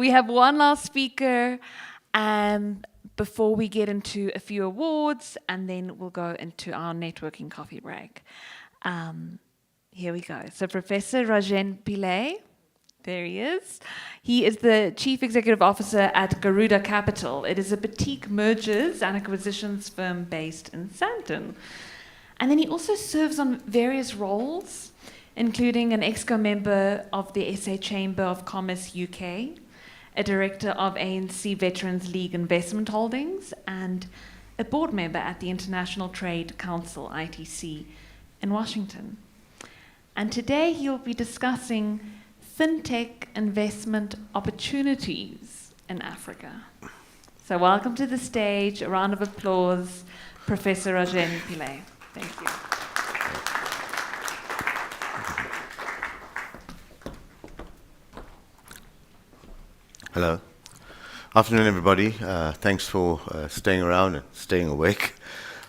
we have one last speaker before we get into a few awards, and then we'll go into our networking coffee break. Here we go. So Professor Rajen Pillay, there he is. He is the Chief Executive Officer at Garuda Capital. It is a boutique mergers and acquisitions firm based in Sandton. And then he also serves on various roles, including an ExCo member of the SA Chamber of Commerce UK, a director of ANC Veterans League Investment Holdings, and a board member at the International Trade Council, ITC, in Washington. And today he'll be discussing FinTech investment opportunities in Africa. So welcome to the stage, a round of applause, Professor Rajen Pillay. Thank you. Hello. Afternoon, everybody. Thanks for staying around and staying awake.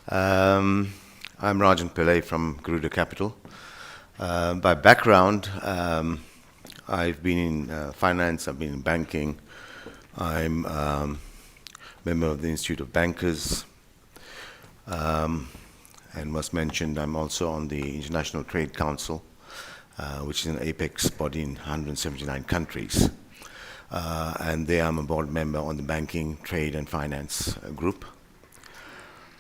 I'm Rajen Pillay from Garuda Capital. By background, I've been in finance, I've been in banking. I'm a member of the Institute of Bankers. And was mentioned, I'm also on the International Trade Council, which is an apex body in 179 countries. And there I'm a board member on the Banking, Trade and Finance group.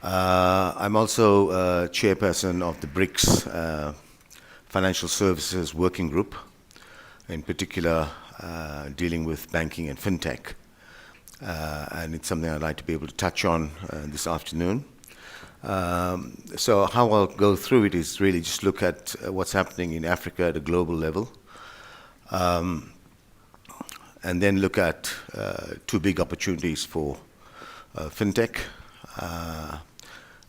I'm also chairperson of the BRICS Financial Services Working Group, in particular dealing with banking and fintech. And it's something I'd like to be able to touch on this afternoon. So how I'll go through it is really just look at what's happening in Africa at a global level. And then look at two big opportunities for fintech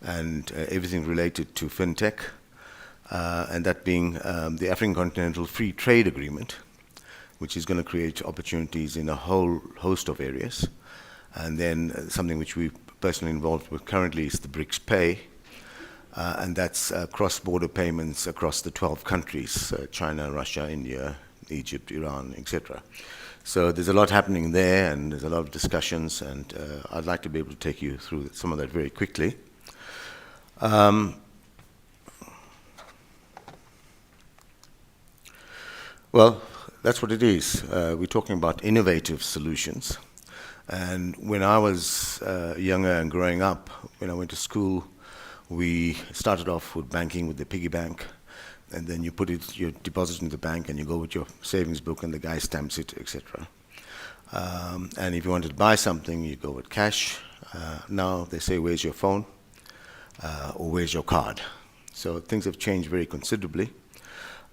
and everything related to fintech, and that being the African Continental Free Trade Agreement, which is going to create opportunities in a whole host of areas. And then something which we're personally involved with currently is the BRICS Pay, and that's cross-border payments across the 12 countries, China, Russia, India, Egypt, Iran, etc. So there's a lot happening there, and there's a lot of discussions, and I'd like to be able to take you through some of that very quickly. Well, that's what it is. We're talking about innovative solutions. And when I was younger and growing up, when I went to school, we started off with banking with the piggy bank. And then you put it, you deposit in the bank, and you go with your savings book, and the guy stamps it, etc. And if you wanted to buy something, you go with cash. Now they say, "Where's your phone?" Or "Where's your card?" So things have changed very considerably.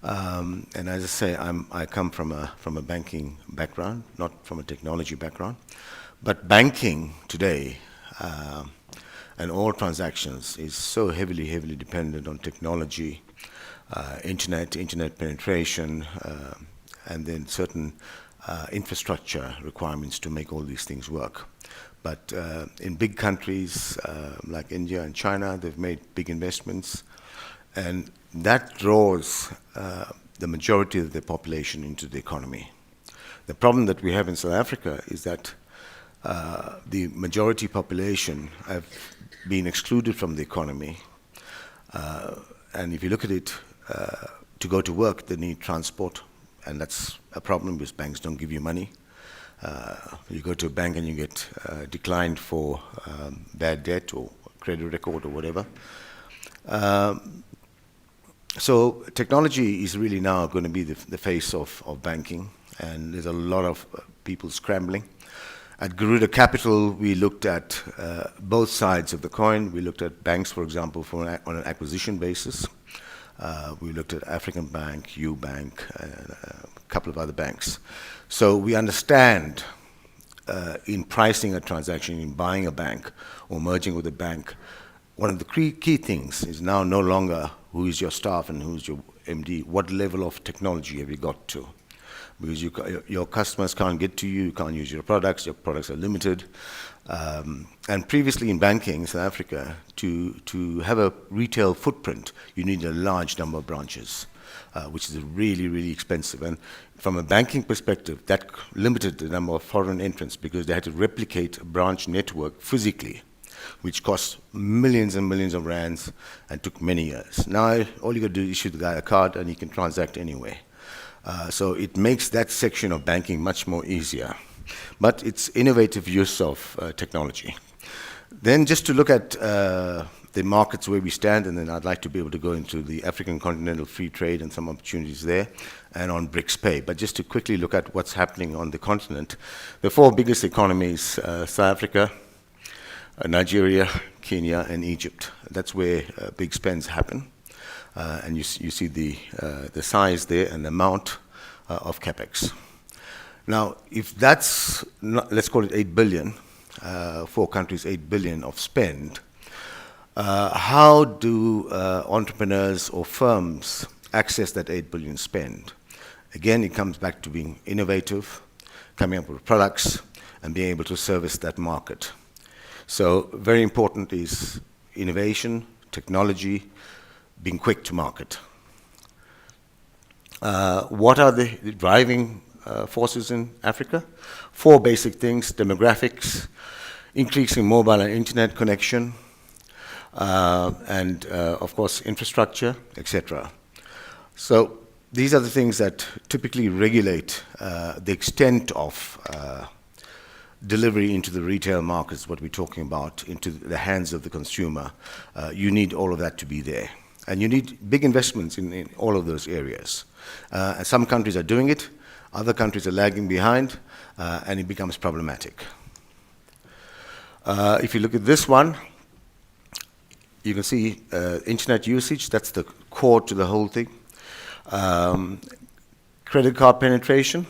And as I say, I come from a banking background, not from a technology background. But banking today and all transactions is so heavily dependent on technology. Internet penetration, and then certain infrastructure requirements to make all these things work. But in big countries like India and China, they've made big investments, and that draws the majority of the population into the economy. The problem that we have in South Africa is that the majority population have been excluded from the economy, and if you look at it, to go to work, they need transport, and that's a problem because banks don't give you money. You go to a bank and you get declined for bad debt or credit record or whatever. So technology is really now going to be the face of banking, and there's a lot of people scrambling. At Garuda Capital, we looked at both sides of the coin. We looked at banks, for example, on an acquisition basis. We looked at African Bank, UBank, and a couple of other banks. So we understand in pricing a transaction, in buying a bank or merging with a bank, one of the key things is now no longer who is your staff and who's your MD, what level of technology have you got to? Because your customers can't get to you, you can't use your products are limited. And previously in banking in South Africa, to have a retail footprint, you need a large number of branches. which is really, really expensive. And from a banking perspective, that limited the number of foreign entrants because they had to replicate a branch network physically, which cost millions and millions of rands and took many years. Now, all you got to do is issue the guy a card and he can transact anyway. So it makes that section of banking much more easier. But it's innovative use of technology. Then just to look at the markets where we stand, and then I'd like to be able to go into the African continental free trade and some opportunities there, and on BRICS Pay. But just to quickly look at what's happening on the continent, the four biggest economies, South Africa, Nigeria, Kenya, and Egypt. That's where big spends happen. And you see the size there and the amount of capex. Now, if that's, let's call it 8 billion, four countries, 8 billion of spend, how do entrepreneurs or firms access that 8 billion spend? Again, it comes back to being innovative, coming up with products, and being able to service that market. So very important is innovation, technology, being quick to market. What are the driving forces in Africa? Four basic things: demographics, increasing mobile and internet connection, and of course infrastructure, etc. So these are the things that typically regulate the extent of delivery into the retail markets, what we're talking about, into the hands of the consumer. You need all of that to be there. And you need big investments in all of those areas. And some countries are doing it, other countries are lagging behind, and it becomes problematic. If you look at this one, you can see internet usage, that's the core to the whole thing. Credit card penetration.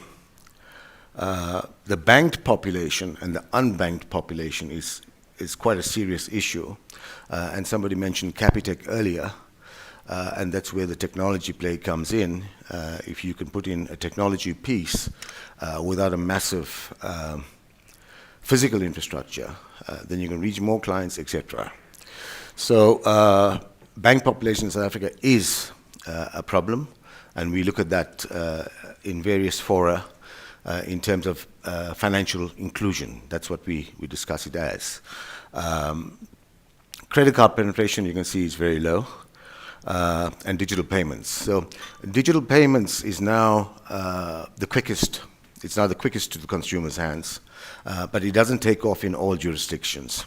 The banked population and the unbanked population is quite a serious issue. And somebody mentioned Capitec earlier, and that's where the technology play comes in. If you can put in a technology piece without a massive physical infrastructure, then you can reach more clients, etc. So bank population in South Africa is a problem, and we look at that in various fora in terms of financial inclusion. That's what we discuss it as. Credit card penetration, you can see, is very low, and digital payments. So digital payments is now the quickest. It's now the quickest to the consumer's hands, but it doesn't take off in all jurisdictions.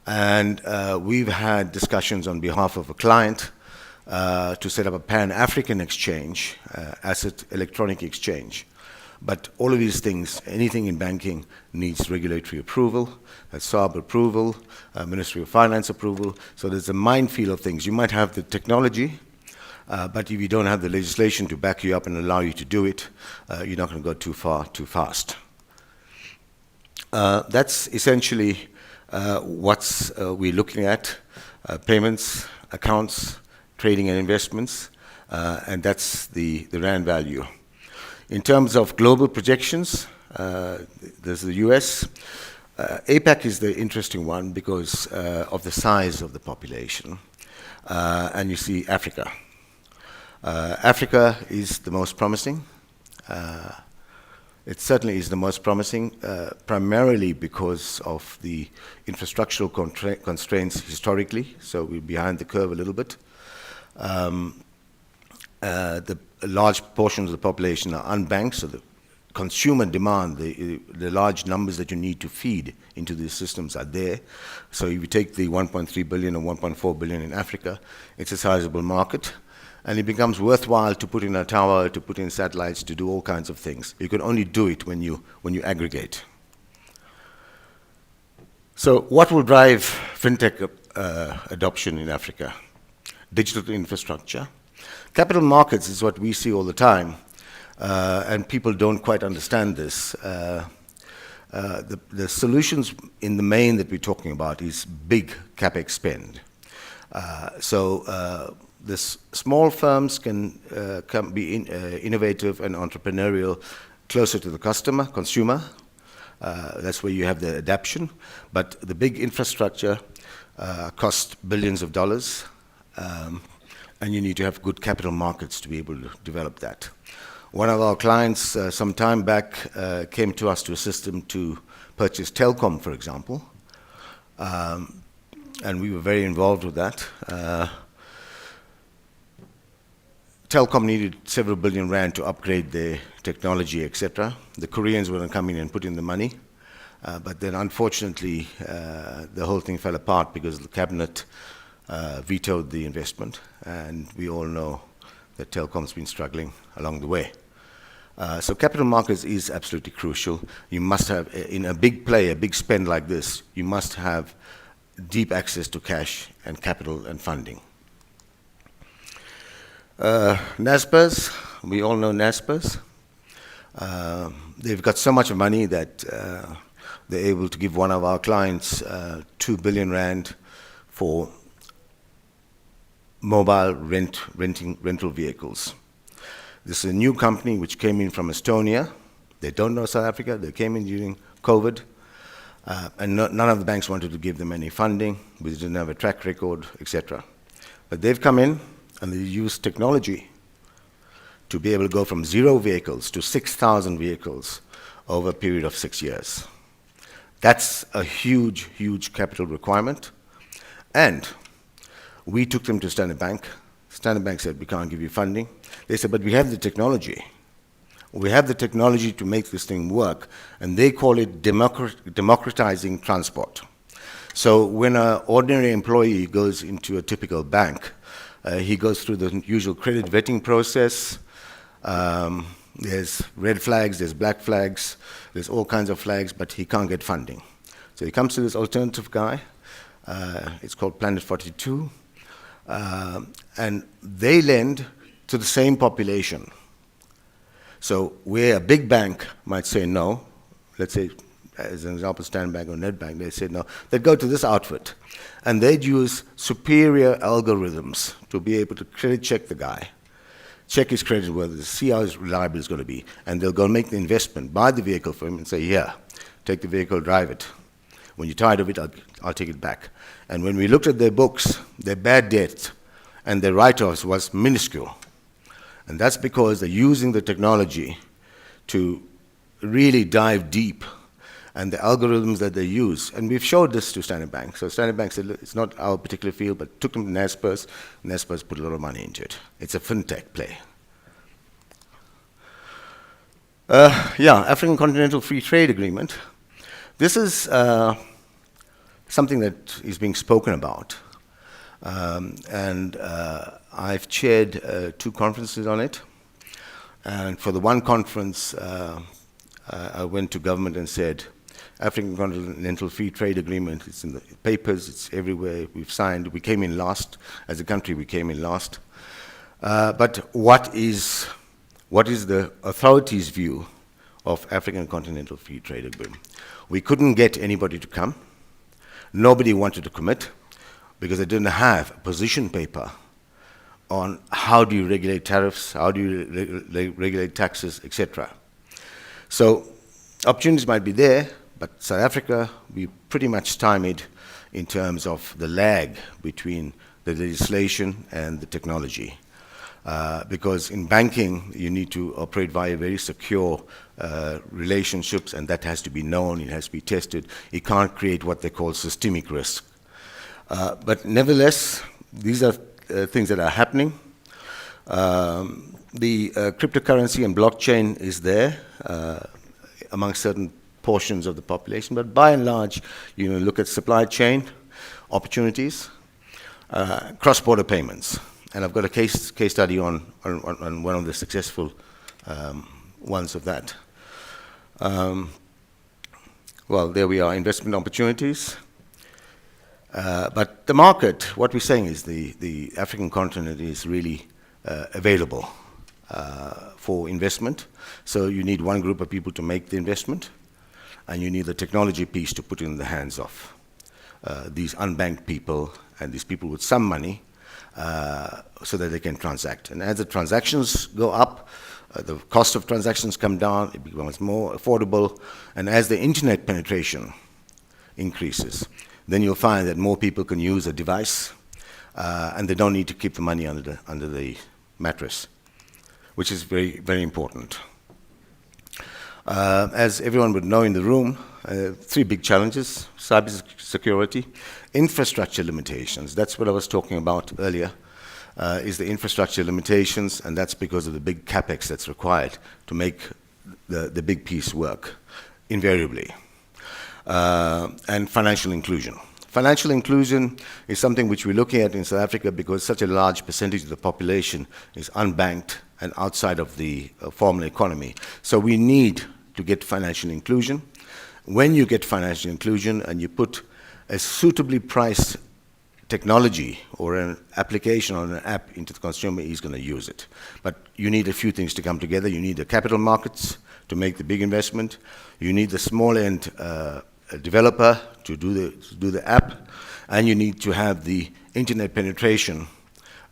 And we've had discussions on behalf of a client to set up a Pan-African exchange, asset electronic exchange. But all of these things, anything in banking, needs regulatory approval, SARB approval, Ministry of Finance approval. So there's a minefield of things. You might have the technology, but if you don't have the legislation to back you up and allow you to do it, you're not going to go too far, too fast. That's essentially what we're looking at: payments, accounts, trading and investments, and that's the RAND value. In terms of global projections, there's the US. APAC is the interesting one because of the size of the population. And you see Africa. Africa is the most promising. It certainly is the most promising, primarily because of the infrastructural constraints historically. So we're behind the curve a little bit. The large portions of the population are unbanked, so the consumer demand, the large numbers that you need to feed into these systems are there. So if you take the 1.3 billion or 1.4 billion in Africa, it's a sizable market, and it becomes worthwhile to put in a tower, to put in satellites, to do all kinds of things. You can only do it when you aggregate. So what will drive fintech adoption in Africa? Digital infrastructure. Capital markets is what we see all the time, and people don't quite understand this. The solutions in the main that we're talking about is big capex spend. So small firms can be innovative and entrepreneurial closer to the consumer. That's where you have the adaption. But the big infrastructure costs billions of dollars. and you need to have good capital markets to be able to develop that. One of our clients some time back came to us to assist them to purchase telecom, for example, and we were very involved with that. Telecom needed several billion rand to upgrade their technology, etc. The Koreans were going to come in and put in the money, but then unfortunately the whole thing fell apart because the cabinet vetoed the investment, and we all know that telecom's been struggling along the way. So capital markets is absolutely crucial. You must have, in a big play, a big spend like this, you must have deep access to cash and capital and funding. NASPERS, we all know NASPERS. They've got so much money that they're able to give one of our clients 2 billion rand for mobile rental vehicles. This is a new company which came in from Estonia. They don't know South Africa. They came in during COVID, and none of the banks wanted to give them any funding. We didn't have a track record, etc. But they've come in and they use technology to be able to go from 0 vehicles to 6,000 vehicles over a period of 6 years. That's a huge, huge capital requirement. And we took them to Standard Bank. Standard Bank said, we can't give you funding. They said, but we have the technology. We have the technology to make this thing work, and they call it democratizing transport. So when an ordinary employee goes into a typical bank, he goes through the usual credit vetting process. There's red flags, there's black flags, there's all kinds of flags, but he can't get funding. So he comes to this alternative guy. It's called Planet 42. And they lend to the same population. So where a big bank might say no, let's say, as an example, Standard Bank or Nedbank, they say no, they'd go to this outfit, and they'd use superior algorithms to be able to credit check the guy, check his creditworthiness, see how reliable it's going to be, and they'll go make the investment, buy the vehicle for him, and say, here, take the vehicle, drive it. When you're tired of it, I'll take it back. And when we looked at their books, their bad debt and their write-offs was minuscule. And that's because they're using the technology to really dive deep, and the algorithms that they use. And we've showed this to Standard Bank. So Standard Bank said, look, it's not our particular field, but took them to NASPERS. NASPERS put a lot of money into it. It's a FinTech play. African Continental Free Trade Agreement. This is something that is being spoken about. I've chaired 2 conferences on it. And for the one conference, I went to government and said, African Continental Free Trade Agreement, it's in the papers, it's everywhere, we've signed, we came in last. As a country, we came in last. But what is the authorities' view of African Continental Free Trade Agreement? We couldn't get anybody to come. Nobody wanted to commit because they didn't have a position paper on how do you regulate tariffs, how do you regulate taxes, etc. So opportunities might be there, but South Africa, we pretty much stymied in terms of the lag between the legislation and the technology. Because in banking, you need to operate via very secure relationships, and that has to be known, it has to be tested. It can't create what they call systemic risk. But nevertheless, these are things that are happening. The cryptocurrency and blockchain is there among certain portions of the population, but by and large, look at supply chain opportunities, cross-border payments. And I've got a case study on one of the successful ones of that. Well, there we are, investment opportunities. But the market, what we're saying is the African continent is really available for investment. So you need one group of people to make the investment, and you need the technology piece to put in the hands of these unbanked people and these people with some money so that they can transact. And as the transactions go up, the cost of transactions come down, it becomes more affordable, and as the internet penetration increases, then you'll find that more people can use a device, and they don't need to keep the money under the mattress, which is very, very important. As everyone would know in the room, three big challenges: cybersecurity, infrastructure limitations. That's what I was talking about earlier, is the infrastructure limitations, and that's because of the big capex that's required to make the big piece work, invariably. And financial inclusion. Financial inclusion is something which we're looking at in South Africa because such a large percentage of the population is unbanked and outside of the formal economy. So we need to get financial inclusion. When you get financial inclusion and you put a suitably priced technology or an application or an app into the consumer, he's going to use it. But you need a few things to come together. You need the capital markets to make the big investment. You need the small-end developer to do the app, and you need to have the internet penetration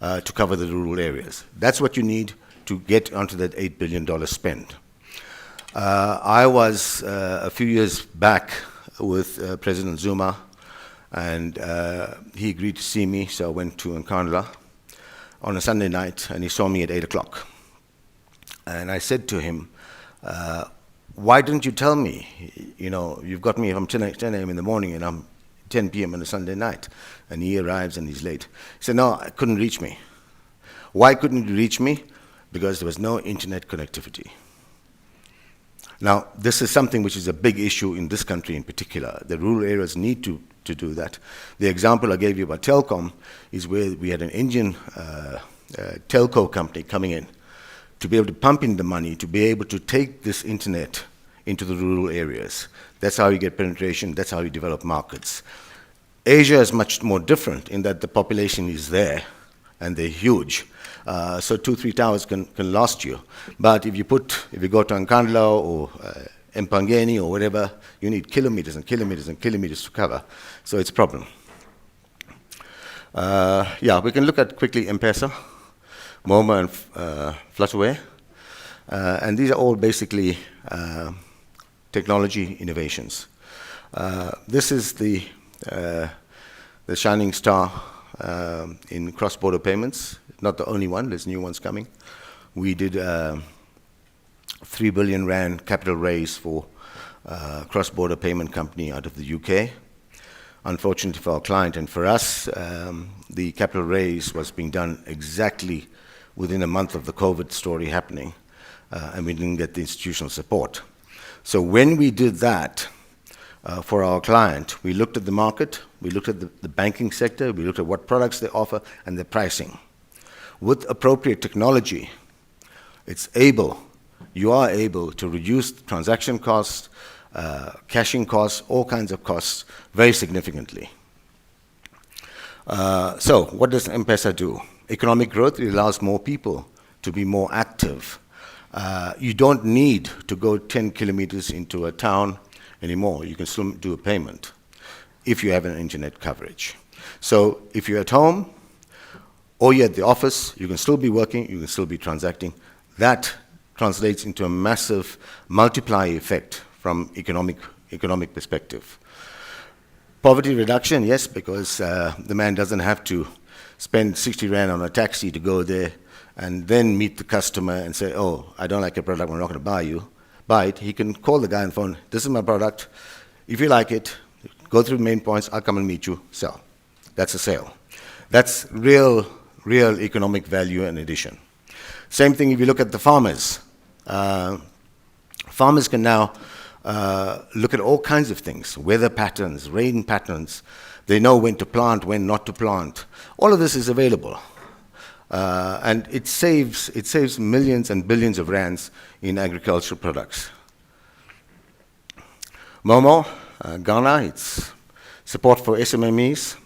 to cover the rural areas. That's what you need to get onto that $8 billion spend. I was a few years back with President Zuma, and he agreed to see me, so I went to Nkandla on a Sunday night, and he saw me at 8 o'clock. And I said to him, why didn't you tell me? You know, you've got me from 10 a.m. in the morning and I'm 10 p.m. on a Sunday night. And he arrives and he's late. He said, no, I couldn't reach me. Why couldn't you reach me? Because there was no internet connectivity. Now, this is something which is a big issue in this country in particular. The rural areas need to do that. The example I gave you about telecom is where we had an Indian telco company coming in to be able to pump in the money, to be able to take this internet into the rural areas. That's how you get penetration, that's how you develop markets. Asia is much more different in that the population is there, and they're huge. So 2-3 towers can last you. But if you go to Nkandla or Empangeni or whatever, you need kilometers and kilometers and kilometers to cover. So it's a problem. Yeah, we can look at quickly M-Pesa, MoMA, and Flutterware. And these are all basically technology innovations. This is the shining star in cross-border payments. Not the only one, there's new ones coming. We did 3 billion rand capital raise for cross-border payment company out of the UK. Unfortunately for our client and for us, the capital raise was being done exactly within a month of the COVID story happening, and we didn't get the institutional support. So when we did that for our client, we looked at the market, we looked at the banking sector, we looked at what products they offer and their pricing. With appropriate technology, you are able to reduce transaction costs, caching costs, all kinds of costs very significantly. So what does M-Pesa do? Economic growth, it allows more people to be more active. You don't need to go 10 kilometers into a town anymore. You can still do a payment if you have an internet coverage. So if you're at home or you're at the office, you can still be working, you can still be transacting. That translates into a massive multiplier effect from economic perspective. Poverty reduction, yes, because the man doesn't have to spend 60 rand on a taxi to go there and then meet the customer and say, oh, I don't like your product, I'm not going to buy it. He can call the guy on the phone, this is my product, if you like it, go through the main points, I'll come and meet you, sell. That's a sale. That's real economic value and addition. Same thing if you look at the farmers. Farmers can now look at all kinds of things, weather patterns, rain patterns. They know when to plant, when not to plant. All of this is available. And it saves millions and billions of rands in agricultural products. Momo, Ghana, it's support for SMMEs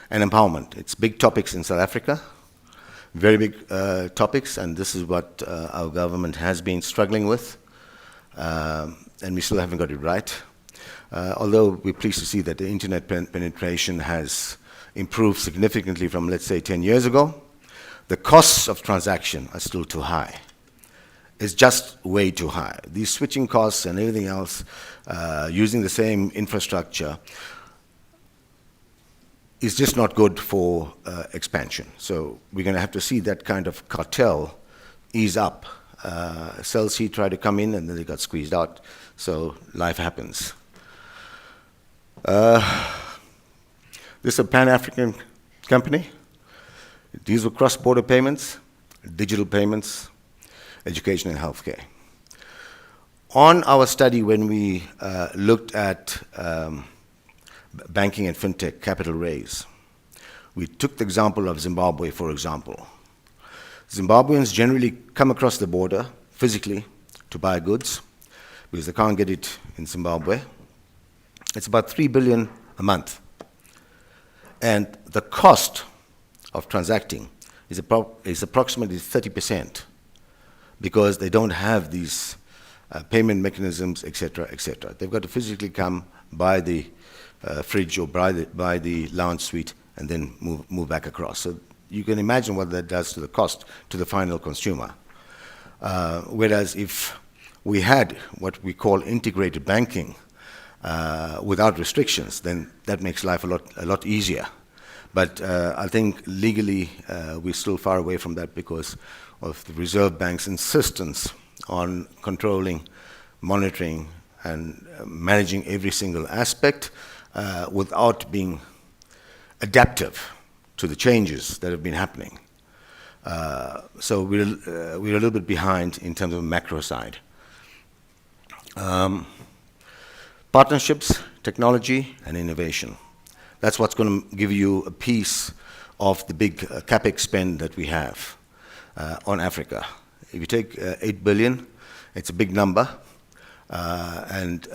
and empowerment. It's big topics in South Africa, very big topics, and this is what our government has been struggling with, and we still haven't got it right. Although we're pleased to see that the internet penetration has improved significantly from, let's say, 10 years ago. The costs of transaction are still too high. It's just way too high. These switching costs and everything else, using the same infrastructure, is just not good for expansion. So we're going to have to see that kind of cartel ease up. Cell C tried to come in and then they got squeezed out. So life happens. This is a Pan-African company. It deals with cross-border payments, digital payments, education and healthcare. On our study, when we looked at banking and fintech capital raise, we took the example of Zimbabwe, for example. Zimbabweans generally come across the border physically to buy goods because they can't get it in Zimbabwe. It's about 3 billion a month. And the cost of transacting is approximately 30% because they don't have these payment mechanisms, et cetera, et cetera. They've got to physically come, buy the fridge or buy the lounge suite, and then move back across. So you can imagine what that does to the cost to the final consumer. Whereas if we had what we call integrated banking without restrictions, then that makes life a lot easier. But I think legally we're still far away from that because of the Reserve Bank's insistence on controlling, monitoring, and managing every single aspect without being adaptive to the changes that have been happening. So we're a little bit behind in terms of the macro side. Partnerships, technology, and innovation. That's what's going to give you a piece of the big capex spend that we have on Africa. If you take 8 billion, it's a big number. And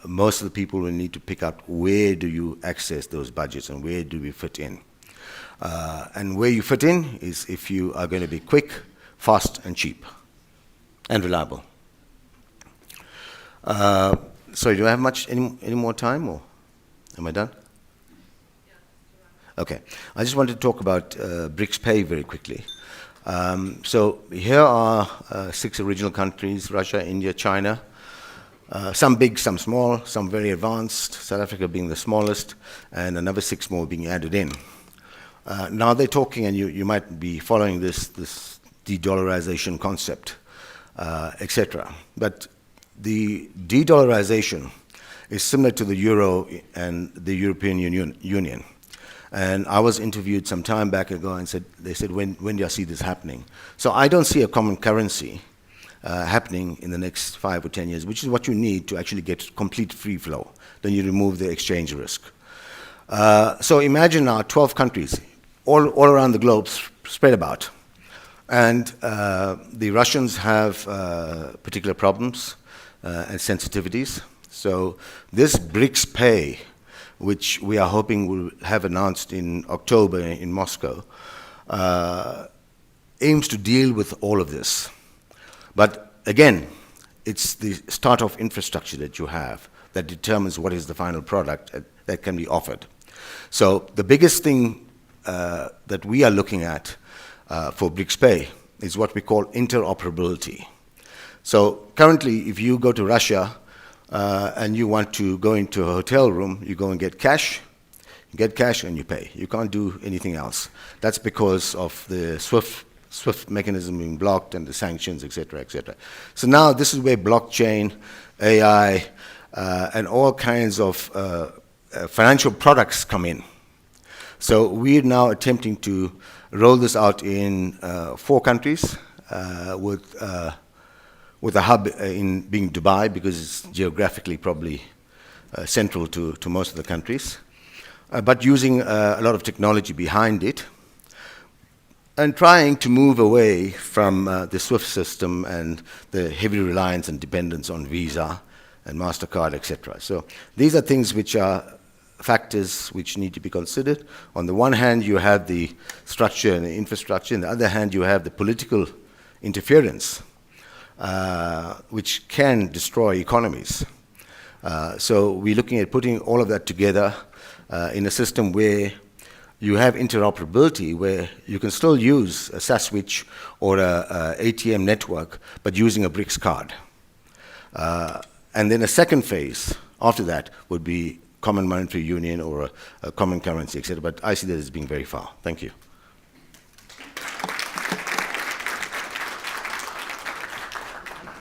most of the people will need to pick out where do you access those budgets and where do we fit in. And where you fit in is if you are going to be quick, fast, and cheap, and reliable. Sorry, do I have any more time, or am I done? Okay. I just wanted to talk about BRICS Pay very quickly. So here are 6 original countries: Russia, India, China. Some big, some small, some very advanced, South Africa being the smallest, and another 6 more being added in. Now they're talking, and you might be following this de-dollarization concept, etc. But the de-dollarization is similar to the euro and the European Union. And I was interviewed some time back ago and they said, when do you see this happening? So I don't see a common currency happening in the next 5 or 10 years, which is what you need to actually get complete free flow. Then you remove the exchange risk. So imagine now 12 countries all around the globe spread about. And the Russians have particular problems and sensitivities. So this BRICS Pay, which we are hoping will have announced in October in Moscow, aims to deal with all of this. But again, it's the start of infrastructure that you have that determines what is the final product that can be offered. So the biggest thing that we are looking at for BRICS Pay is what we call interoperability. So currently, if you go to Russia and you want to go into a hotel room, you go and get cash. You get cash and you pay. You can't do anything else. That's because of the SWIFT mechanism being blocked and the sanctions, et cetera, et cetera. So now this is where blockchain, AI, and all kinds of financial products come in. So we're now attempting to roll this out in 4 countries with a hub in being Dubai because it's geographically probably central to most of the countries, but using a lot of technology behind it and trying to move away from the SWIFT system and the heavy reliance and dependence on Visa and MasterCard, etc. So these are things which are factors which need to be considered. On the one hand, you have the structure and the infrastructure. On the other hand, you have the political interference, which can destroy economies. So we're looking at putting all of that together in a system where you have interoperability, where you can still use a SAS switch or a ATM network, but using a BRICS card. And then a second phase after that would be common monetary union or a common currency, etc. But I see that as being very far. Thank you.